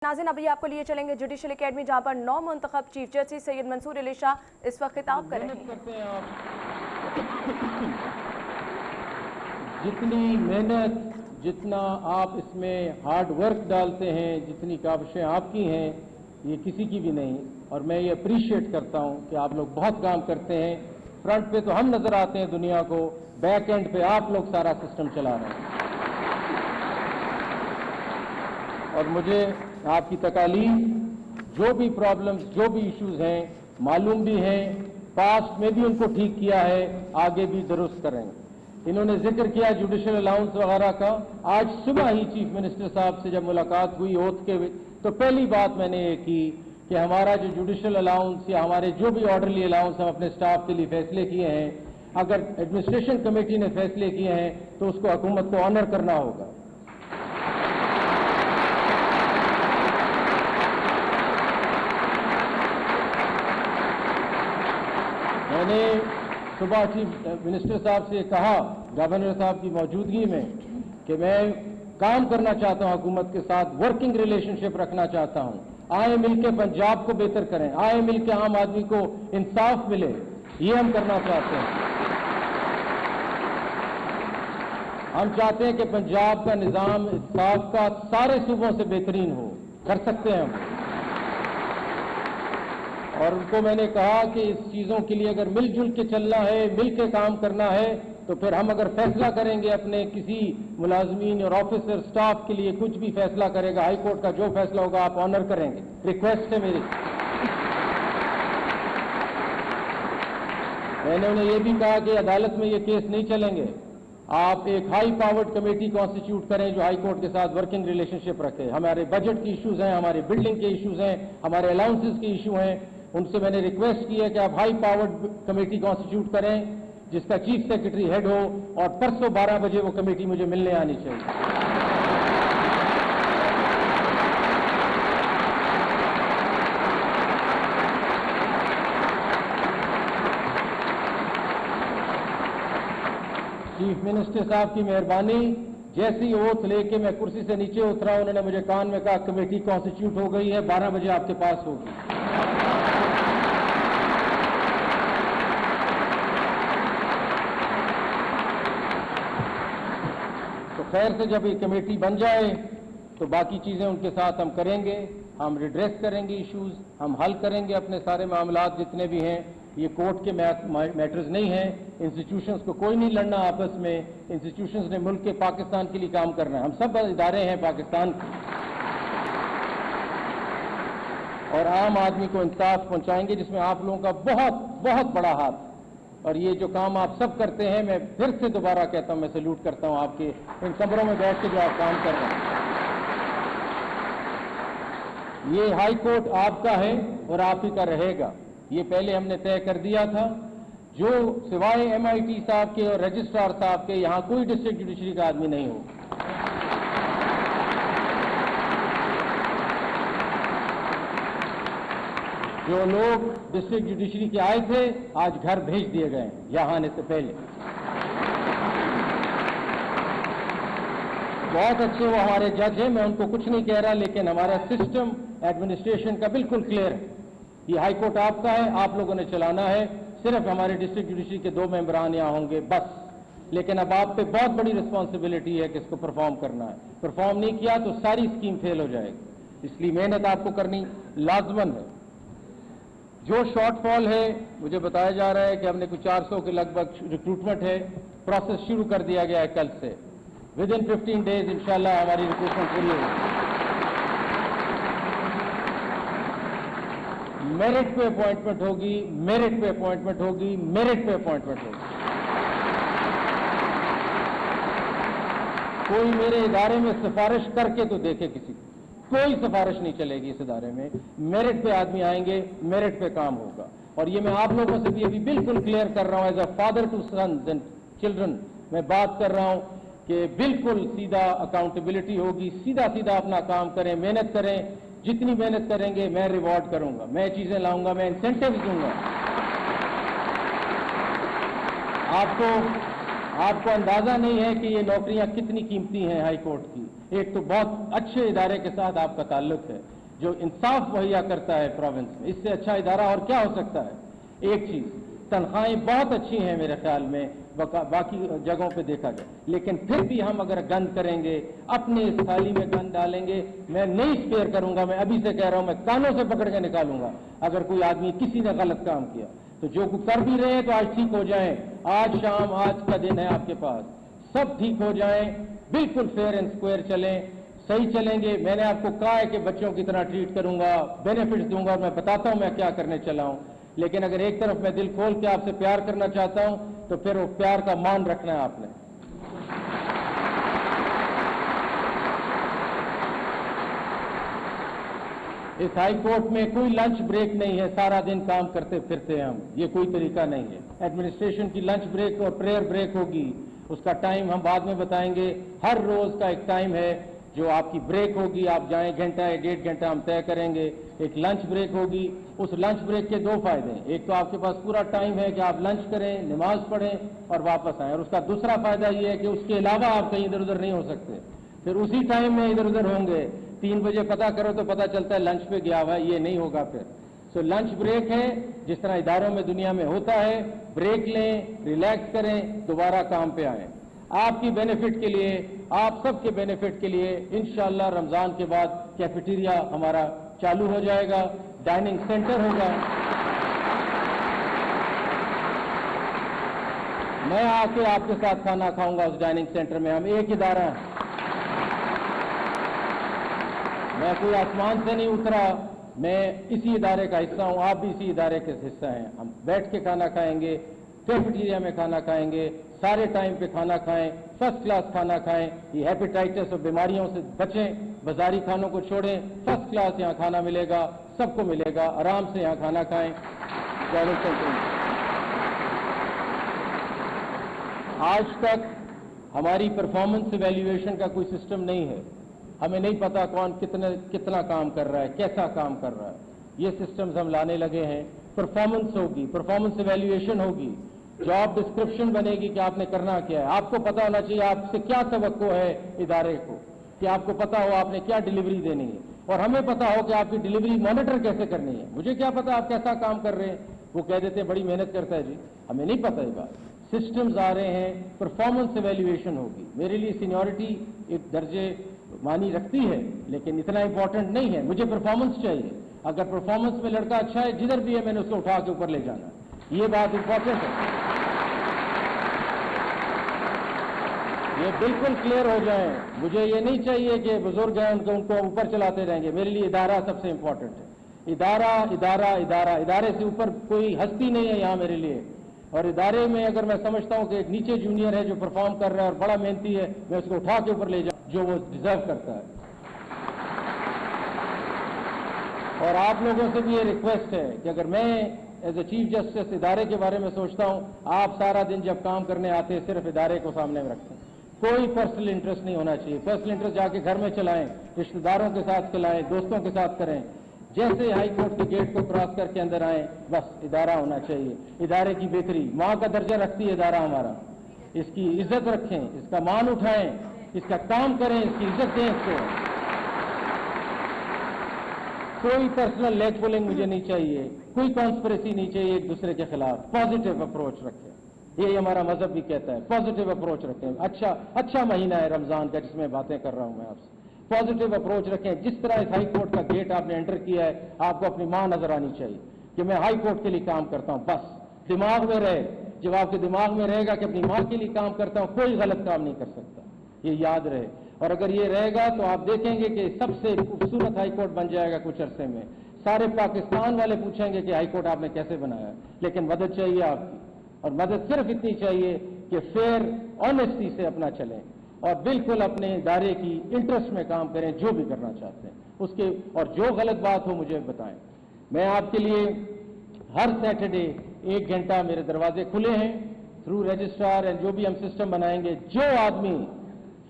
नाज़रीन अभी आपको लिए चलेंगे जुडिशल एकेडमी, जहां पर 9 मुंतखब चीफ जस्टिस सैयद मंसूर अली शाह इस वक्त खिताब कर रहे हैं। जितनी मेहनत, जितना आप इसमें हार्ड वर्क डालते हैं, जितनी काविशें आपकी हैं, ये किसी की भी नहीं। और मैं ये अप्रिशिएट करता हूं कि आप लोग बहुत काम करते हैं। फ्रंट पे तो हम नजर आते हैं दुनिया को, बैक एंड पे आप लोग सारा सिस्टम चला रहे हैं। और मुझे आपकी तकालीफ, जो भी प्रॉब्लम्स, जो भी इश्यूज हैं, मालूम भी हैं, पास्ट में भी उनको ठीक किया है, आगे भी दुरुस्त करेंगे। इन्होंने जिक्र किया जुडिशल अलाउंस वगैरह का। आज सुबह ही चीफ मिनिस्टर साहब से जब मुलाकात हुई ओथ के, तो पहली बात मैंने ये की कि हमारा जो जुडिशल अलाउंस या हमारे जो भी ऑर्डरली अलाउंस हम अपने स्टाफ के लिए फैसले किए हैं, अगर एडमिनिस्ट्रेशन कमेटी ने फैसले किए हैं तो उसको हुकूमत को ऑनर करना होगा। मैंने सुबह चीफ मिनिस्टर साहब से कहा, गवर्नर साहब की मौजूदगी में, कि मैं काम करना चाहता हूं हुकूमत के साथ, वर्किंग रिलेशनशिप रखना चाहता हूं। आए मिलकर पंजाब को बेहतर करें, आए मिलकर आम आदमी को इंसाफ मिले, ये हम करना चाहते हैं। हम चाहते हैं कि पंजाब का निज़ाम इंसाफ का सारे सूबों से बेहतरीन हो, कर सकते हैं हम। और उनको मैंने कहा कि इस चीज़ों के लिए अगर मिलजुल के चलना है, मिल के काम करना है, तो फिर हम अगर फैसला करेंगे अपने किसी मुलाजमीन और ऑफिसर स्टाफ के लिए, कुछ भी फैसला करेगा हाई कोर्ट का, जो फैसला होगा आप ऑनर करेंगे। रिक्वेस्ट है मेरी। मैंने उन्हें यह भी कहा कि अदालत में ये केस नहीं चलेंगे, आप एक हाई पावर्ड कमेटी कॉन्स्टिट्यूट करें जो हाई कोर्ट के साथ वर्किंग रिलेशनशिप रखे। हमारे बजट की इश्यूज हैं, हमारे बिल्डिंग के इश्यूज हैं, हमारे अलाउंसेस के इशू हैं। उनसे मैंने रिक्वेस्ट की है कि आप हाई पावर्ड कमेटी कॉन्स्टिट्यूट करें जिसका चीफ सेक्रेटरी हेड हो, और परसों 12 बजे वो कमेटी मुझे मिलने आनी चाहिए। चीफ मिनिस्टर साहब की मेहरबानी, जैसी ओथ लेके मैं कुर्सी से नीचे उतरा, उन्होंने मुझे कान में कहा कमेटी कॉन्स्टिट्यूट हो गई है, 12 बजे आपके पास होगी। तो खैर से जब ये कमेटी बन जाए तो बाकी चीजें उनके साथ हम करेंगे, हम रिड्रेस करेंगे इश्यूज, हम हल करेंगे अपने सारे मामलात जितने भी हैं। ये कोर्ट के मैटर्स नहीं हैं, इंस्टीट्यूशंस को कोई नहीं लड़ना आपस में, इंस्टीट्यूशंस ने मुल्क के पाकिस्तान के लिए काम करना है। हम सब इदारे हैं पाकिस्तान के, और आम आदमी को इंसाफ पहुंचाएंगे जिसमें आप लोगों का बहुत बहुत बड़ा हाथ। और ये जो काम आप सब करते हैं, मैं फिर से दोबारा कहता हूं, मैं सैल्यूट करता हूं आपके इन कमरों में बैठ के जो आप काम कर रहे हैं। ये हाई कोर्ट आपका है और आप ही का रहेगा, ये पहले हमने तय कर दिया था। जो सिवाय MIT साहब के और रजिस्ट्रार साहब के यहां कोई डिस्ट्रिक्ट जुडिशरी का आदमी नहीं हो। जो लोग डिस्ट्रिक्ट जुडिशरी के आए थे आज घर भेज दिए गए हैं यहां आने से पहले। बहुत अच्छे वो हमारे जज हैं, मैं उनको कुछ नहीं कह रहा, लेकिन हमारा सिस्टम एडमिनिस्ट्रेशन का बिल्कुल क्लियर है। ये हाई कोर्ट आपका है, आप लोगों ने चलाना है। सिर्फ हमारे डिस्ट्रिक्ट जुडिशरी के 2 मेंबरान यहाँ होंगे बस। लेकिन अब आप पे बहुत बड़ी रिस्पॉन्सिबिलिटी है कि इसको परफॉर्म करना है। परफॉर्म नहीं किया तो सारी स्कीम फेल हो जाएगी, इसलिए मेहनत आपको करनी लाजमन है। जो शॉर्टफॉल है, मुझे बताया जा रहा है कि हमने कुछ 400 के लगभग रिक्रूटमेंट है, प्रोसेस शुरू कर दिया गया है कल से। विद इन 15 डेज इंशाल्लाह हमारी रिक्रूटमेंट पूरी होगी। मेरिट पे अपॉइंटमेंट होगी, मेरिट पे अपॉइंटमेंट होगी, मेरिट पे अपॉइंटमेंट होगी। कोई मेरे इदारे में सिफारिश करके तो देखे किसी को, कोई सिफारिश नहीं चलेगी इस इदारे में। मेरिट पे आदमी आएंगे, मेरिट पे काम होगा। और ये मैं आप लोगों से भी अभी बिल्कुल क्लियर कर रहा हूं, as a father to sons and children मैं बात कर रहा हूं कि बिल्कुल सीधा अकाउंटेबिलिटी होगी। सीधा सीधा अपना काम करें, मेहनत करें। जितनी मेहनत करेंगे मैं रिवॉर्ड करूंगा, मैं चीजें लाऊंगा, मैं इंसेंटिव दूंगा। आपको अंदाजा नहीं है कि ये नौकरियां कितनी कीमती हैं हाई कोर्ट की। एक तो बहुत अच्छे इदारे के साथ आपका ताल्लुक है जो इंसाफ मुहैया करता है प्रोविंस में, इससे अच्छा इदारा और क्या हो सकता है। एक चीज, तनख्वाहें बहुत अच्छी हैं मेरे ख्याल में बाकी जगहों पे देखा जाए, लेकिन फिर भी हम अगर गंद करेंगे, अपने इस थाली में गंद डालेंगे, मैं नहीं स्पेयर करूंगा, मैं अभी से कह रहा हूं, मैं कानों से पकड़ के निकालूंगा अगर कोई आदमी किसी ने गलत काम किया। तो जो कर भी रहे हैं तो आज ठीक हो जाएं, आज शाम, आज का दिन है आपके पास, सब ठीक हो जाएं, बिल्कुल फेयर एंड स्क्वायर चलें, सही चलेंगे। मैंने आपको कहा है कि बच्चों की तरह ट्रीट करूंगा, बेनिफिट्स दूंगा, मैं बताता हूं मैं क्या करने चला हूं। लेकिन अगर एक तरफ मैं दिल खोल के आपसे प्यार करना चाहता हूं तो फिर वो प्यार का मान रखना है आपने। इस हाई कोर्ट में कोई लंच ब्रेक नहीं है, सारा दिन काम करते फिरते हैं हम, ये कोई तरीका नहीं है। एडमिनिस्ट्रेशन की लंच ब्रेक और प्रेयर ब्रेक होगी, उसका टाइम हम बाद में बताएंगे। हर रोज का एक टाइम है जो आपकी ब्रेक होगी, आप जाएं, घंटा या 1.5 घंटा हम तय करेंगे। एक लंच ब्रेक होगी, उस लंच ब्रेक के 2 फायदे हैं। एक तो आपके पास पूरा टाइम है कि आप लंच करें, नमाज पढ़ें और वापस आएं, और उसका दूसरा फायदा ये है कि उसके अलावा आप कहीं इधर उधर नहीं हो सकते, फिर उसी टाइम में इधर उधर होंगे। 3 बजे पता करो तो पता चलता है लंच पे गया हुआ है, ये नहीं होगा फिर। सो लंच ब्रेक है, जिस तरह इदारों में दुनिया में होता है, ब्रेक लें, रिलैक्स करें, दोबारा काम पे आएं। आपकी बेनिफिट के लिए, आप सबके बेनिफिट के लिए इंशाअल्लाह रमजान के बाद कैफेटेरिया हमारा चालू हो जाएगा, डाइनिंग सेंटर होगा। मैं आके आपके साथ खाना खाऊंगा उस डाइनिंग सेंटर में, हम एक इदारा हैं, मैं कोई आसमान से नहीं उतरा, मैं इसी इदारे का हिस्सा हूं, आप भी इसी इदारे के हिस्सा हैं। हम बैठ के खाना खाएंगे, कैफेटेरिया में खाना खाएंगे, सारे टाइम पे खाना खाएं, फर्स्ट क्लास खाना खाएं, ये हेपेटाइटिस और बीमारियों से बचें, बाजारी खानों को छोड़ें, फर्स्ट क्लास यहाँ खाना मिलेगा, सबको मिलेगा, आराम से यहाँ खाना खाएं। आज तक हमारी परफॉर्मेंस इवैल्यूएशन का कोई सिस्टम नहीं है, हमें नहीं पता कौन कितना काम कर रहा है, कैसा काम कर रहा है। ये सिस्टम्स हम लाने लगे हैं। परफॉर्मेंस होगी, परफॉर्मेंस इवैल्यूएशन होगी, जॉब डिस्क्रिप्शन बनेगी कि आपने करना क्या है। आपको पता होना चाहिए आपसे क्या तवक्को है इदारे को, कि आपको पता हो आपने क्या डिलीवरी देनी है, और हमें पता हो कि आपकी डिलीवरी मॉनिटर कैसे करनी है। मुझे क्या पता आप कैसा काम कर रहे हैं, वो कह देते हैं बड़ी मेहनत करता है जी, हमें नहीं पता ये बात। सिस्टम्स आ रहे हैं, परफॉर्मेंस इवैल्यूएशन होगी। मेरे लिए सीनियरिटी एक दर्जे मानी रखती है, लेकिन इतना इंपॉर्टेंट नहीं है, मुझे परफॉर्मेंस चाहिए। अगर परफॉर्मेंस में लड़का अच्छा है, जिधर भी है मैंने उसको उठा के ऊपर ले जाना, ये बात इंपॉर्टेंट है। ये बिल्कुल क्लियर हो जाए, मुझे ये नहीं चाहिए कि बुजुर्ग हैं उनको ऊपर चलाते रहेंगे। मेरे लिए इदारा सबसे इंपॉर्टेंट है, इदारा इदारा इदारा, इदारे से ऊपर कोई हस्ती नहीं है यहाँ मेरे लिए। और इदारे में अगर मैं समझता हूँ कि एक नीचे जूनियर है जो परफॉर्म कर रहा है और बड़ा मेहनती है, मैं उसको उठा के ऊपर ले जाऊँ जो वो डिजर्व करता है। और आप लोगों से भी ये रिक्वेस्ट है कि अगर मैं एज ए चीफ जस्टिस इदारे के बारे में सोचता हूँ, आप सारा दिन जब काम करने आते हैं सिर्फ इदारे को सामने में रखें, कोई पर्सनल इंटरेस्ट नहीं होना चाहिए। पर्सनल इंटरेस्ट जाके घर में चलाएं, रिश्तेदारों के साथ चलाएं, दोस्तों के साथ करें। जैसे हाई कोर्ट के गेट को क्रॉस करके अंदर आए, बस इदारा होना चाहिए, इदारे की बेहतरी, माँ का दर्जा रखती है इदारा हमारा, इसकी इज्जत रखें, इसका मान उठाएं, इसका काम करें, इसकी इज्जत दें इसको। कोई पर्सनल लेग पुलिंग मुझे नहीं चाहिए, कोई कॉन्स्पिरेसी नहीं चाहिए एक दूसरे के खिलाफ। पॉजिटिव अप्रोच रखें, यही हमारा मजहब भी कहता है, पॉजिटिव अप्रोच रखें। अच्छा महीना है रमजान का जिसमें बातें कर रहा हूं मैं आपसे, पॉजिटिव अप्रोच रखें। जिस तरह इस हाई कोर्ट का गेट आपने एंटर किया है, आपको अपनी मां नजर आनी चाहिए कि मैं हाई कोर्ट के लिए काम करता हूं, बस दिमाग में रहे। जब आपके दिमाग में रहेगा कि अपनी मां के लिए काम करता हूं, कोई गलत काम नहीं कर सकता, ये याद रहे। और अगर ये रहेगा तो आप देखेंगे कि सबसे खूबसूरत हाई कोर्ट बन जाएगा कुछ अरसे में। सारे पाकिस्तान वाले पूछेंगे कि हाई कोर्ट आपने कैसे बनाया, लेकिन मदद चाहिए आपकी, और मदद सिर्फ इतनी चाहिए कि फेयर ऑनेस्टी से अपना चलें और बिल्कुल अपने इदारे की इंटरेस्ट में काम करें, जो भी करना चाहते हैं उसके, और जो गलत बात हो मुझे बताएं। मैं आपके लिए हर सैटरडे 1 घंटा मेरे दरवाजे खुले हैं थ्रू रजिस्ट्रार, एंड जो भी हम सिस्टम बनाएंगे, जो आदमी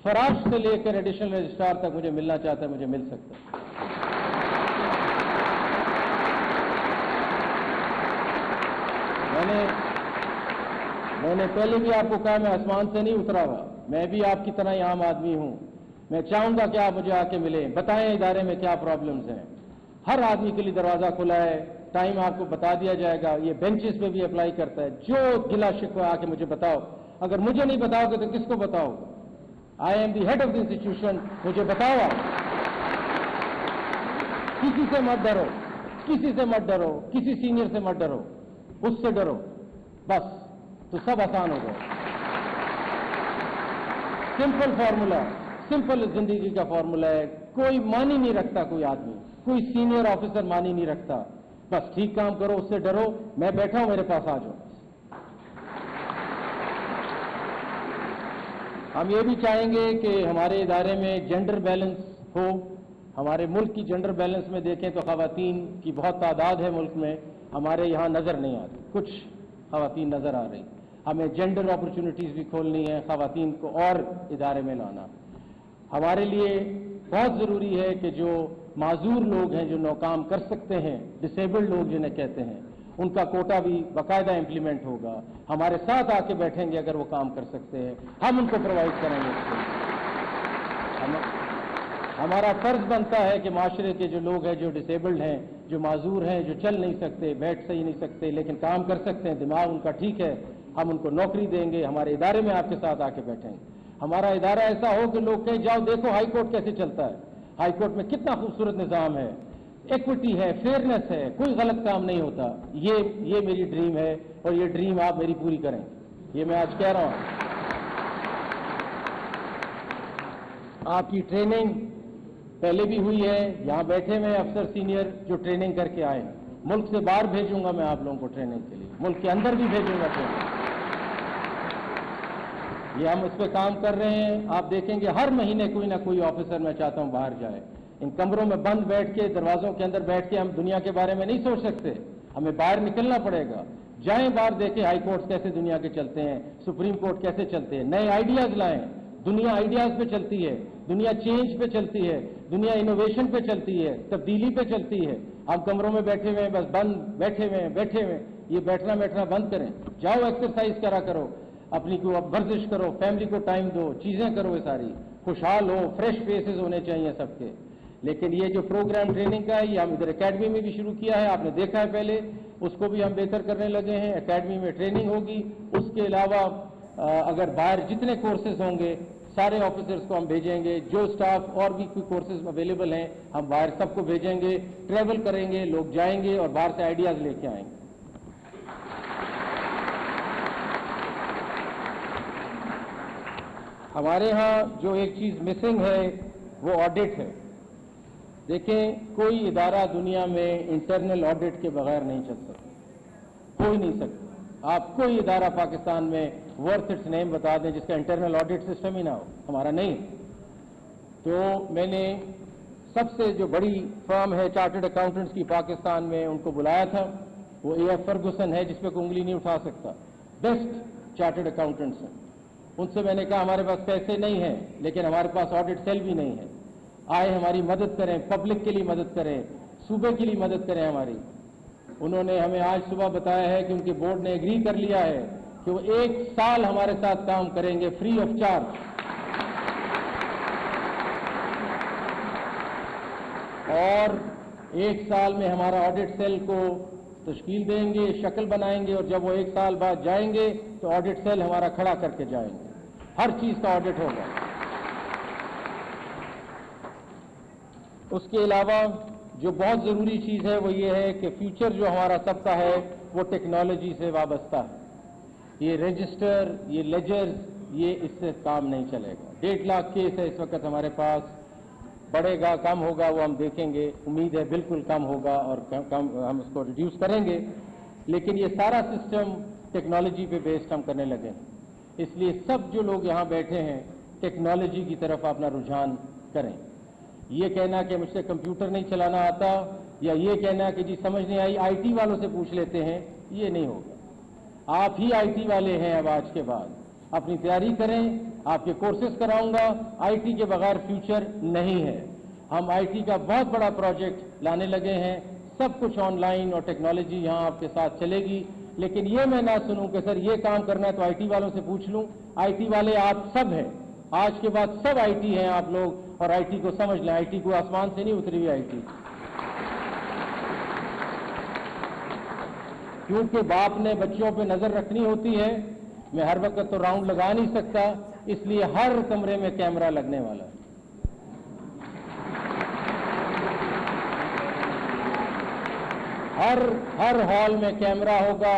फराश से लेकर एडिशनल रजिस्ट्रार तक मुझे मिलना चाहता है मुझे मिल सकता है। میں نے پہلے بھی آپ کو کہا میں آسمان سے نہیں اترا ہوا, میں بھی آپ کی طرح عام آدمی ہوں. میں چاہوں گا کہ آپ مجھے آ کے ملیں, بتائیں ادارے میں کیا پرابلمز ہیں. ہر آدمی کے لیے دروازہ کھلا ہے, ٹائم آپ کو بتا دیا جائے گا. یہ بینچز پہ بھی اپلائی کرتا ہے. جو گلا شکوہ آ کے مجھے بتاؤ, اگر مجھے نہیں بتاؤ گے تو کس کو بتاؤ گے؟ I am the head of the institution, مجھے بتاؤ. آپ کسی سے مت ڈرو, کسی سے مت ڈرو, کسی سینئر سے مت ڈرو, اس سے ڈرو بس, تو سب آسان ہو گئے. سمپل فارمولا, سمپل زندگی کا فارمولا ہے. کوئی مانی نہیں رکھتا, کوئی آدمی, کوئی سینئر آفیسر مانی نہیں رکھتا. بس ٹھیک کام کرو, اس سے ڈرو. میں بیٹھا ہوں, میرے پاس آ جاؤ. ہم یہ بھی چاہیں گے کہ ہمارے ادارے میں جینڈر بیلنس ہو. ہمارے ملک کی جینڈر بیلنس میں دیکھیں تو خواتین کی بہت تعداد ہے ملک میں, ہمارے یہاں نظر نہیں آتی. کچھ خواتین نظر آ رہی. ہمیں جینڈر اپرچونٹیز بھی کھولنی ہے, خواتین کو اور ادارے میں لانا. ہمارے لیے بہت ضروری ہے کہ جو معذور لوگ ہیں, جو ناکام کر سکتے ہیں, ڈسیبلڈ لوگ جنہیں کہتے ہیں, ان کا کوٹا بھی باقاعدہ امپلیمنٹ ہوگا. ہمارے ساتھ آ کے بیٹھیں گے اگر وہ کام کر سکتے ہیں, ہم ان کو پرووائڈ کریں گے. ہمارا فرض بنتا ہے کہ معاشرے کے جو لوگ ہیں, جو ڈسیبلڈ ہیں, جو معذور ہیں, جو چل نہیں سکتے, بیٹھ صحیح نہیں سکتے لیکن کام کر سکتے ہیں, دماغ ان کا ٹھیک ہے, ہم ان کو نوکری دیں گے. ہمارے ادارے میں آپ کے ساتھ آ کے بیٹھیں گے. ہمارا ادارہ ایسا ہو کہ لوگ کہیں جاؤ دیکھو ہائی کورٹ کیسے چلتا ہے, ہائی کورٹ میں کتنا خوبصورت نظام ہے, ایکوٹی ہے, فیئرنیس ہے, کوئی غلط کام نہیں ہوتا. یہ میری ڈریم ہے اور یہ ڈریم آپ میری پوری کریں. یہ میں آج کہہ رہا ہوں. آپ کی ٹریننگ پہلے بھی ہوئی ہے, یہاں بیٹھے ہوئے افسر سینئر جو ٹریننگ کر کے آئے. ملک سے باہر بھیجوں گا میں آپ لوگوں کو ٹریننگ کے لیے, ملک کے اندر بھی بھیجوں گا ٹریننگ. یہ ہم اس پہ کام کر رہے ہیں. آپ دیکھیں گے ہر مہینے کوئی نہ کوئی آفیسر میں چاہتا ہوں باہر جائے. ان کمروں میں بند بیٹھ کے, دروازوں کے اندر بیٹھ کے ہم دنیا کے بارے میں نہیں سوچ سکتے. ہمیں باہر نکلنا پڑے گا. جائیں باہر, دیکھیں ہائی کورٹس کیسے دنیا کے چلتے ہیں, سپریم کورٹ کیسے چلتے ہیں. نئے آئیڈیاز لائیں. دنیا آئیڈیاز پہ چلتی ہے, دنیا چینج پہ چلتی ہے, دنیا انوویشن پہ چلتی ہے, تبدیلی پہ چلتی ہے. ہم کمروں میں بیٹھے ہوئے ہیں, بس بند بیٹھے ہوئے. یہ بیٹھنا بند کریں. جاؤ ایکسرسائز کرا کرو, اپنی کو ورزش کرو, فیملی کو ٹائم دو, چیزیں کرو. یہ ساری خوشحال ہو, فریش فیسز ہونے چاہیے سب کے. لیکن یہ جو پروگرام ٹریننگ کا ہے, یہ ہم ادھر اکیڈمی میں بھی شروع کیا ہے. آپ نے دیکھا ہے پہلے, اس کو بھی ہم بہتر کرنے لگے ہیں. اکیڈمی میں ٹریننگ ہوگی. اس کے علاوہ اگر باہر جتنے کورسز ہوں گے سارے آفیسرز کو ہم بھیجیں گے. جو سٹاف اور بھی کوئی کورسز اویلیبل ہیں ہم باہر سب کو بھیجیں گے. ٹریول کریں گے, لوگ جائیں گے اور باہر سے آئیڈیاز لے کے آئیں گے. ہمارے ہاں جو ایک چیز مسنگ ہے وہ آڈٹ ہے. دیکھیں, کوئی ادارہ دنیا میں انٹرنل آڈٹ کے بغیر نہیں چل سکتا, کوئی نہیں سکتا. آپ کوئی ادارہ پاکستان میں ورتھ اٹس نیم بتا دیں جس کا انٹرنل آڈٹ سسٹم ہی نہ ہو. ہمارا نہیں. تو میں نے سب سے جو بڑی فرم ہے چارٹرڈ اکاؤنٹنٹس کی پاکستان میں, ان کو بلایا تھا. وہ اے ایف فرگوسن ہے, جس پہ کوئی انگلی نہیں اٹھا سکتا. بیسٹ چارٹرڈ اکاؤنٹنٹس ہیں. ان سے میں نے کہا ہمارے پاس پیسے نہیں ہیں لیکن ہمارے پاس آڈٹ سیل بھی نہیں ہے, آئے ہماری مدد کریں, پبلک کے لیے مدد کریں, صوبے کے لیے مدد کریں ہماری. انہوں نے ہمیں آج صبح بتایا ہے کہ ان کے بورڈ نے ایگری کر لیا ہے کہ وہ 1 سال ہمارے ساتھ کام کریں گے فری آف چارج. اور 1 سال میں ہمارا آڈٹ سیل کو تشکیل دیں گے, شکل بنائیں گے, اور جب وہ 1 سال بعد جائیں گے تو آڈٹ سیل ہمارا کھڑا کر کے جائیں گے. ہر چیز کا آڈٹ ہوگا. اس کے علاوہ جو بہت ضروری چیز ہے وہ یہ ہے کہ فیوچر جو ہمارا سب کا ہے وہ ٹیکنالوجی سے وابستہ ہے. یہ رجسٹر, یہ لیجرز, یہ اس سے کام نہیں چلے گا. 1.5 لاکھ کیس ہے اس وقت ہمارے پاس. بڑھے گا کم ہوگا وہ ہم دیکھیں گے. امید ہے بالکل کم ہوگا اور ہم اس کو ریڈیوس کریں گے. لیکن یہ سارا سسٹم ٹیکنالوجی پہ بیسڈ ہم کرنے لگے ہیں. اس لیے سب جو لوگ یہاں بیٹھے ہیں ٹیکنالوجی کی طرف اپنا رجحان کریں. یہ کہنا کہ مجھ سے کمپیوٹر نہیں چلانا آتا, یا یہ کہنا کہ جی سمجھ نہیں آئی آئی ٹی والوں سے پوچھ لیتے ہیں, یہ نہیں ہوگا. آپ ہی آئی ٹی والے ہیں اب آج کے بعد. اپنی تیاری کریں, آپ کے کورسز کراؤں گا. آئی ٹی کے بغیر فیوچر نہیں ہے. ہم آئی ٹی کا بہت بڑا پروجیکٹ لانے لگے ہیں. سب کچھ آن لائن اور ٹیکنالوجی یہاں آپ کے ساتھ چلے گی. लेकिन ये मैं ना सुनूं कि सर ये काम करना है तो आईटी वालों से पूछ लूं। आईटी वाले आप सब हैं, आज के बाद सब आईटी हैं आप लोग, और आईटी को समझ लें, आईटी को आसमान से नहीं उतरी हुई आईटी। क्योंकि बाप ने बच्चों पे नजर रखनी होती है, मैं हर वक्त तो राउंड लगा नहीं सकता, इसलिए हर कमरे में कैमरा लगने वाला है। हर हॉल में कैमरा होगा,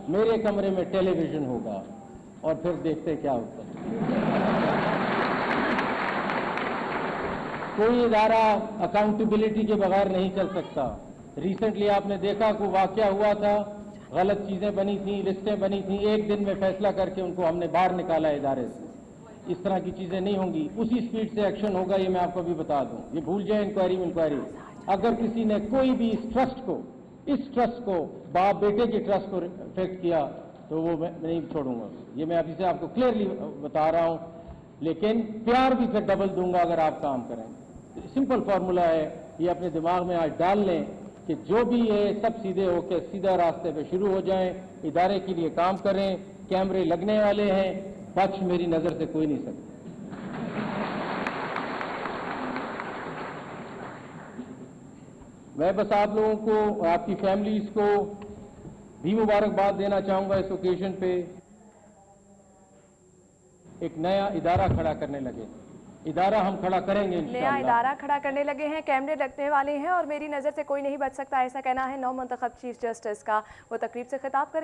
मेरे कमरे में टेलीविजन होगा, और फिर देखते क्या होता है। कोई इदारा अकाउंटेबिलिटी के बगैर नहीं चल सकता। रिसेंटली आपने देखा कोई वाकया हुआ था, गलत चीजें बनी थी, लिस्टें बनी थी, एक दिन में फैसला करके उनको हमने बाहर निकाला इदारे से। इस तरह की चीजें नहीं होंगी, उसी स्पीड से एक्शन होगा, ये मैं आपको भी बता दूं। ये भूल जाए इंक्वायरी। अगर किसी ने कोई भी इस ट्रस्ट को बाप बेटे के ट्रस्ट को इफेक्ट किया तो वो मैं नहीं छोड़ूंगा। ये मैं अभी से आपको क्लियरली बता रहा हूं, लेकिन प्यार भी फिर डबल दूंगा अगर आप काम करें। सिंपल फॉर्मूला है, ये अपने दिमाग में आज डाल लें कि जो भी ये सब सीधे होकर सीधा रास्ते पे शुरू हो जाएं, इदारे के लिए काम करें, कैमरे लगने वाले हैं, बच मेरी नजर से कोई नहीं सकता। मैं बस आप लोगों को और आपकी फैमिलीज को भी मुबारकबाद देना चाहूंगा इस ओकेजन पे। एक नया इदारा खड़ा करने लगे, इदारा हम खड़ा करेंगे नया इंशाअल्लाह। इदारा खड़ा करने लगे हैं, कैमरे लगने वाले हैं और मेरी नज़र से कोई नहीं बच सकता, ऐसा कहना है नौ मुंतखब चीफ जस्टिस का। वो तकरीब से खिताब करें।